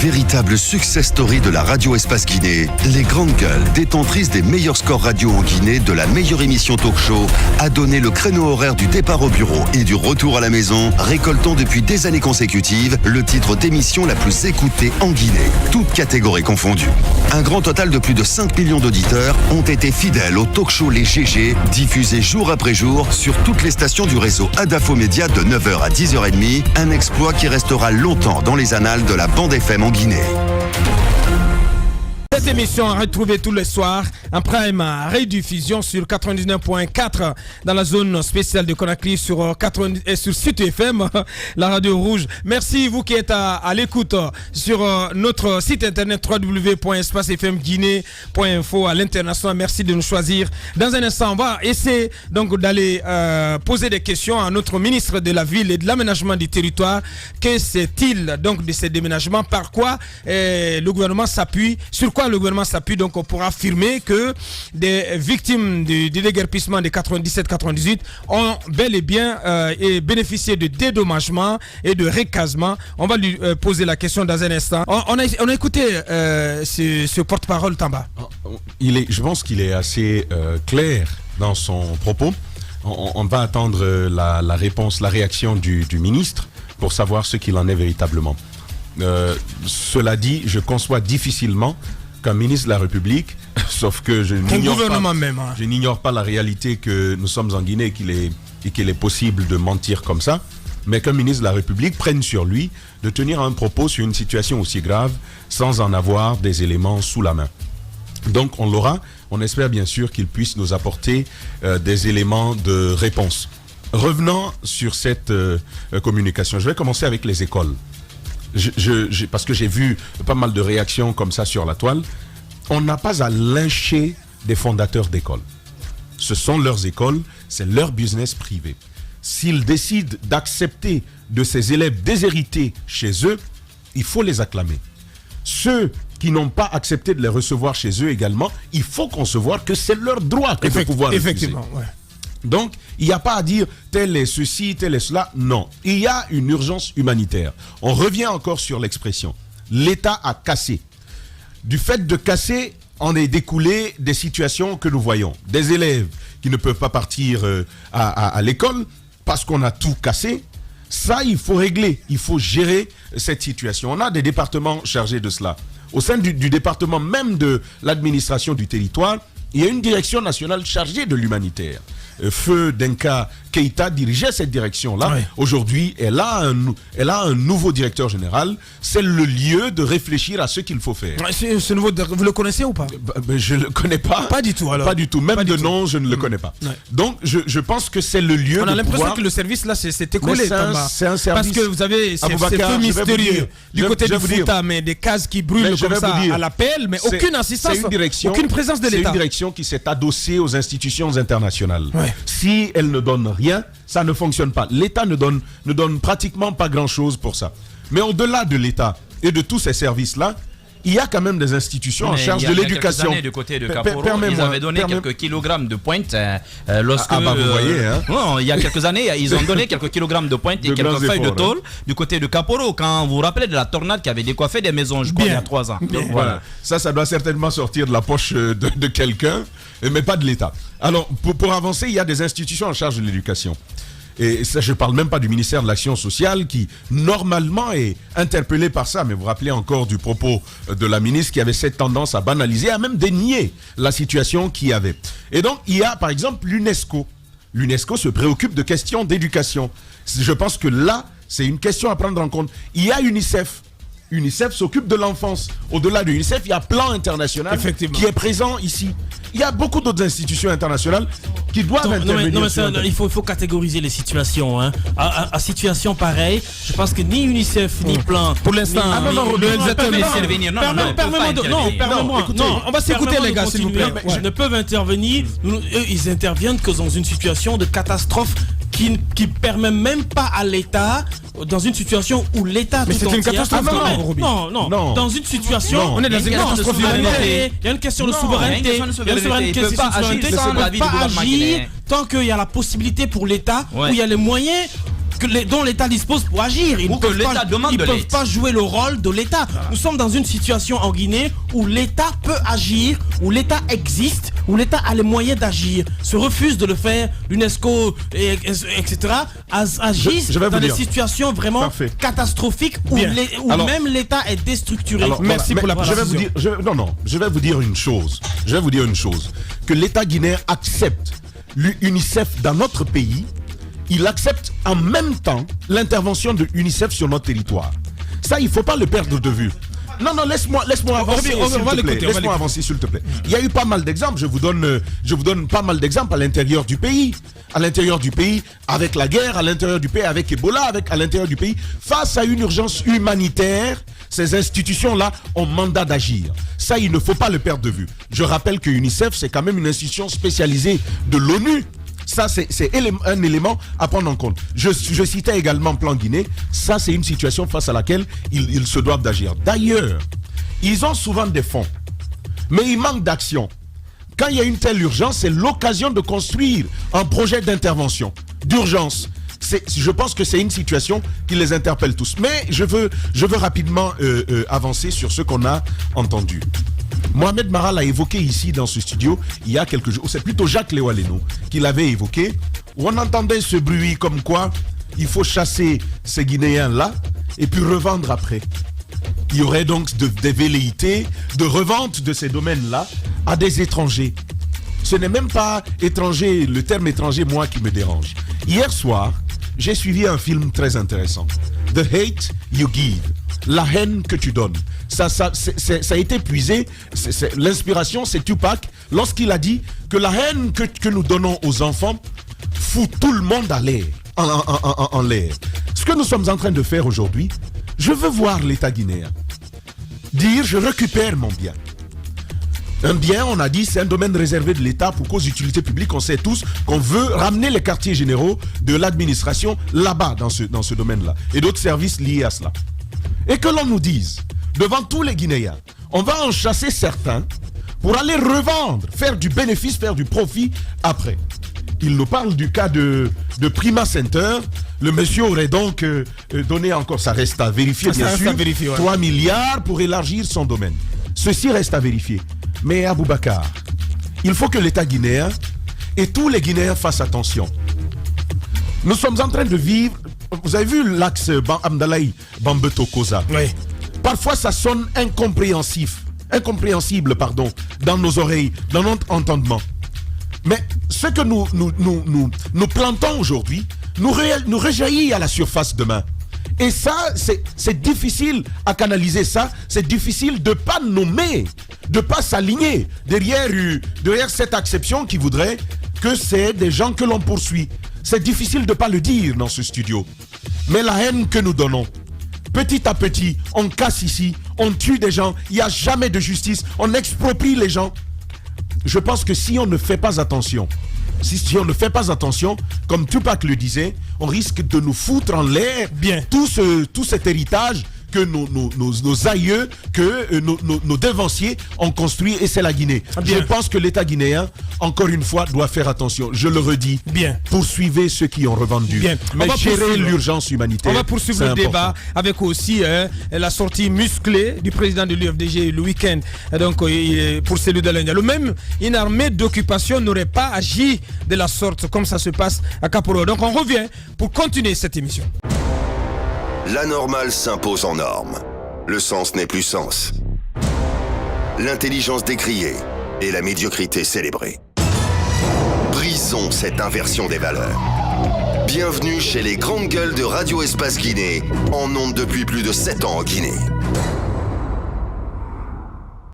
Véritable success story de la radio Espace Guinée, les grandes gueules, détentrices des meilleurs scores radio en Guinée, de la meilleure émission talk show, a donné le créneau horaire du départ au bureau et du retour à la maison, récoltant depuis des années consécutives le titre d'émission la plus écoutée en Guinée, toutes catégories confondues. Un grand total de plus de 5 millions d'auditeurs ont été fidèles au talk show Les GG, diffusé jour après jour sur toutes les stations du réseau Adafo Média de 9h à 10h30, un exploit qui restera longtemps dans les annales de la bande FM en Guinée. Cette émission à retrouver tous les soirs en prime rediffusion sur 99.4 dans la zone spéciale de Conakry sur Sud FM, la radio rouge. Merci vous qui êtes à l'écoute sur notre site internet www.espacefmguinée.info à l'international. Merci de nous choisir. Dans un instant, on va essayer donc d'aller poser des questions à notre ministre de la Ville et de l'Aménagement du Territoire. Que sait-il donc de ces déménagements? Par quoi le gouvernement s'appuie? Sur quoi le gouvernement s'appuie donc pour affirmer que des victimes du déguerpissement de 97-98 ont bel et bien bénéficié de dédommagement et de recasement. On va lui poser la question dans un instant. On a écouté ce porte-parole Tamba. Je pense qu'il est assez clair dans son propos. On va attendre la réponse, la réaction du ministre pour savoir ce qu'il en est véritablement. Cela dit, je conçois difficilement qu'un ministre de la République, sauf que je n'ignore pas la réalité que nous sommes en Guinée et qu'il est possible de mentir comme ça, mais qu'un ministre de la République prenne sur lui de tenir un propos sur une situation aussi grave sans en avoir des éléments sous la main. Donc on l'aura, on espère bien sûr qu'il puisse nous apporter des éléments de réponse. Revenons sur cette communication. Je vais commencer avec les écoles. Parce que j'ai vu pas mal de réactions comme ça sur la toile. On n'a pas à lyncher des fondateurs d'écoles. Ce sont leurs écoles, c'est leur business privé. S'ils décident d'accepter de ces élèves déshérités chez eux, il faut les acclamer. Ceux qui n'ont pas accepté de les recevoir chez eux également, il faut concevoir que c'est leur droit de pouvoir refuser. Effectivement, ouais. Donc, il n'y a pas à dire tel est ceci, tel est cela. Non, il y a une urgence humanitaire. On revient encore sur l'expression. L'État a cassé. Du fait de casser, en est découlé des situations que nous voyons. Des élèves qui ne peuvent pas partir à l'école parce qu'on a tout cassé. Ça, il faut régler. Il faut gérer cette situation. On a des départements chargés de cela. Au sein du département même de l'administration du territoire, il y a une direction nationale chargée de l'humanitaire. Feu Denka Keïta dirigeait cette direction-là. Oui. Aujourd'hui, elle a un nouveau directeur général. C'est le lieu de réfléchir à ce qu'il faut faire. Ce nouveau, vous le connaissez ou pas? Je ne le connais pas. Pas du tout alors. Pas du tout. Même de nom, je ne le connais pas. Ouais. Donc, je pense que c'est le lieu. On a l'impression que le service là s'est écoulé. C'est un service. Parce que vous avez ces feux mystérieux du côté du Fouta, mais des cases qui brûlent comme ça à l'appel, mais aucune assistance, aucune présence de l'État. C'est une direction qui s'est adossée aux institutions internationales. Ouais. Si elle ne donne rien, ça ne fonctionne pas. L'État ne donne pratiquement pas grand-chose pour ça. Mais au-delà de l'État et de tous ces services-là, il y a quand même des institutions en charge de l'éducation. Du côté de Kaporo, ils avaient donné quelques kilogrammes de pointe lorsque... vous voyez, hein. Non, il y a quelques années, ils ont donné quelques kilogrammes de pointe et quelques feuilles de tôle du côté de Kaporo, quand vous vous rappelez de la tornade qui avait décoiffé des maisons, je crois, il y a 3 ans. Donc, voilà. Ça doit certainement sortir de la poche de quelqu'un, mais pas de l'État. Alors, pour avancer, il y a des institutions en charge de l'éducation. Et ça, je ne parle même pas du ministère de l'Action sociale qui, normalement, est interpellé par ça. Mais vous vous rappelez encore du propos de la ministre qui avait cette tendance à banaliser, à même dénier la situation qu'il y avait. Et donc, il y a, par exemple, l'UNESCO. L'UNESCO se préoccupe de questions d'éducation. Je pense que là, c'est une question à prendre en compte. Il y a UNICEF. UNICEF s'occupe de l'enfance. Au-delà de l'UNICEF, il y a Plan International qui est présent ici. Il y a beaucoup d'autres institutions internationales qui doivent intervenir. Il faut catégoriser les situations. Hein. À situation pareille, je pense que ni UNICEF ni Plan. Pour l'instant, permets-moi. On va s'écouter les gars, s'il vous plaît. Ils ne peuvent intervenir. Eux, ils interviennent que dans une situation de catastrophe qui permet même pas à l'État, dans une situation où l'État... Mais c'est une catastrophe. Non. Dans une situation... On est dans une catastrophe humanitaire. Il y a une question de souveraineté. Il y a une souveraineté. Ils ne peuvent pas agir tant qu'il y a la possibilité pour l'État, où il y a les moyens dont l'État dispose pour agir. Ils Ou que l'État demande de Ils ne peuvent l'aide. pas jouer le rôle de l'État. Nous sommes dans une situation en Guinée où l'État peut agir, où l'État existe, où l'État a les moyens d'agir. Se refuse de le faire, l'UNESCO, etc. agissent dans des situations vraiment catastrophiques où même l'État est déstructuré. Alors, merci pour la précision. Je vais vous dire une chose. Que l'État guinéen accepte l'UNICEF dans notre pays. Il accepte en même temps l'intervention de l'UNICEF sur notre territoire. Ça, il ne faut pas le perdre de vue. Non, laisse-moi avancer, Laisse-moi avancer, s'il te plaît. Il y a eu pas mal d'exemples. Je vous donne pas mal d'exemples à l'intérieur du pays. À l'intérieur du pays, avec la guerre, à l'intérieur du pays, avec Ebola, à l'intérieur du pays. Face à une urgence humanitaire, ces institutions-là ont mandat d'agir. Ça, il ne faut pas le perdre de vue. Je rappelle que l'UNICEF, c'est quand même une institution spécialisée de l'ONU. Ça, c'est un élément à prendre en compte. Je citais également Plan Guinée. Ça, c'est une situation face à laquelle ils se doivent d'agir. D'ailleurs, ils ont souvent des fonds, mais il manque d'action. Quand il y a une telle urgence, c'est l'occasion de construire un projet d'intervention, d'urgence. Je pense que c'est une situation qui les interpelle tous. Mais je veux rapidement avancer sur ce qu'on a entendu. Mohamed Mara l'a évoqué ici dans ce studio il y a quelques jours. C'est plutôt Jacques Léo-Aleno qui l'avait évoqué. Où on entendait ce bruit comme quoi il faut chasser ces Guinéens-là et puis revendre après. Il y aurait donc des velléités de revente de ces domaines-là à des étrangers. Ce n'est même pas étranger, le terme étranger, moi, qui me dérange. Hier soir, j'ai suivi un film très intéressant. The Hate You Give. La haine que tu donnes. Ça a été puisé. L'inspiration, c'est Tupac lorsqu'il a dit que la haine que nous donnons aux enfants fout tout le monde à l'air, en l'air. Ce que nous sommes en train de faire aujourd'hui, je veux voir l'État guinéen dire je récupère mon bien. Un bien, on a dit, c'est un domaine réservé de l'État pour cause d'utilité publique. On sait tous qu'on veut ramener les quartiers généraux de l'administration là-bas, dans ce domaine-là, et d'autres services liés à cela. Et que l'on nous dise, devant tous les Guinéens, on va en chasser certains pour aller revendre, faire du bénéfice, faire du profit après. Il nous parle du cas de Prima Center. Le monsieur aurait donc donné encore, ça reste à vérifier bien sûr, 3 milliards pour élargir son domaine. Ceci reste à vérifier. Mais Aboubacar, il faut que l'État guinéen et tous les Guinéens fassent attention. Nous sommes en train de vivre, vous avez vu l'axe Amdalaï Bambeto-Koza. Oui. Parfois ça sonne incompréhensible, dans nos oreilles, dans notre entendement. Mais ce que nous plantons aujourd'hui nous réjaillit à la surface demain. Et ça, c'est difficile à canaliser ça. C'est difficile de ne pas nommer, de ne pas s'aligner derrière cette acception qui voudrait que c'est des gens que l'on poursuit. C'est difficile de ne pas le dire dans ce studio. Mais la haine que nous donnons, petit à petit, on casse ici, on tue des gens, il n'y a jamais de justice, on exproprie les gens. Je pense que si on ne fait pas attention, comme Tupac le disait, on risque de nous foutre en l'air tout cet héritage que nos aïeux, que nos devanciers ont construit, et c'est la Guinée. Je pense que l'État guinéen, encore une fois, doit faire attention. Je le redis. Poursuivez ceux qui ont revendu. Mais gérer l'urgence humanitaire. On va poursuivre le débat avec aussi la sortie musclée du président de l'UFDG le week-end. Donc, pour celui de l'Inde. Le même, une armée d'occupation n'aurait pas agi de la sorte comme ça se passe à Kaporo. Donc, on revient pour continuer cette émission. La normale s'impose en norme. Le sens n'est plus sens. L'intelligence décriée et la médiocrité célébrée. Brisons cette inversion des valeurs. Bienvenue chez les grandes gueules de Radio Espace Guinée, en ondes depuis plus de 7 ans en Guinée.